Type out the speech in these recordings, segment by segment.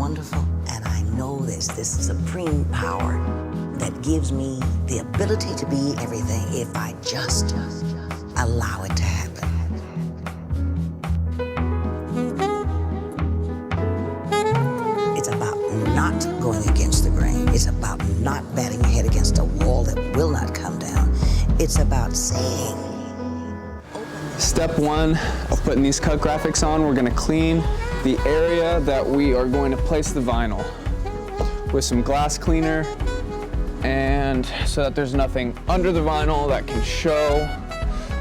wonderful, and I know this supreme power that gives me the ability to be everything if I just allow it to happen. It's about not going against the grain. It's about not batting your head against a wall that will not come down. It's about saying. Step one of putting these cut graphics on, we're going to clean the area that we are going to place the vinyl with some glass cleaner, and so that there's nothing under the vinyl that can show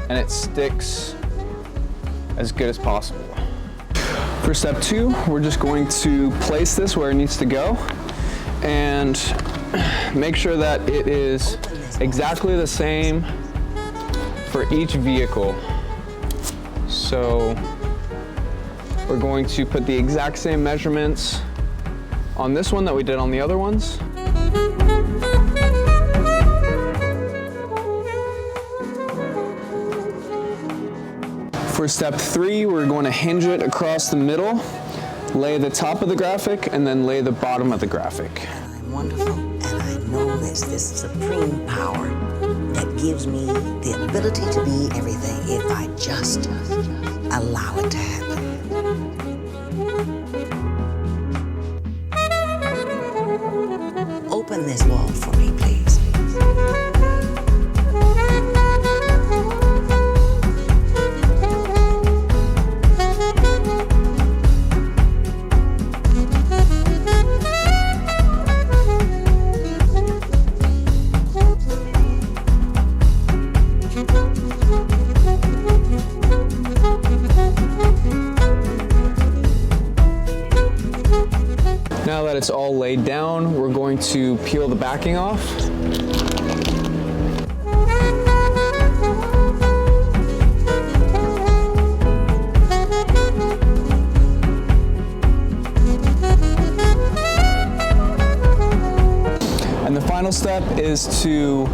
and it sticks as good as possible. For step two, we're just going to place this where it needs to go and make sure that it is exactly the same for each vehicle. So we're going to put the exact same measurements on this one that we did on the other ones. For step three, we're going to hinge it across the middle, lay the top of the graphic, and then lay the bottom of the graphic. I'm wonderful, and I know this supreme power that gives me the ability to be everything if I just allow it to happen. Open this wall for me, please. Now that it's all laid down, we're going to peel the backing off. And the final step is to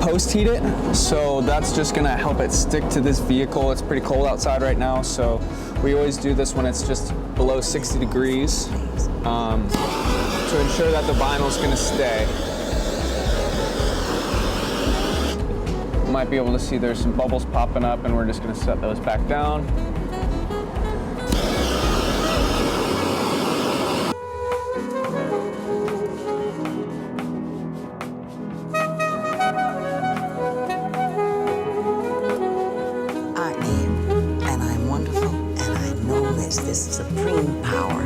post heat it. So that's just gonna help it stick to this vehicle. It's pretty cold outside right now, so we always do this when it's just below 60 degrees. To ensure that the vinyl is going to stay. You might be able to see there's some bubbles popping up, and we're just going to set those back down. I am, and I'm wonderful, and I know this supreme power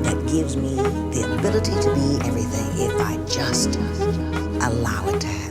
that gives me the ability to be everything if I just allow it to happen.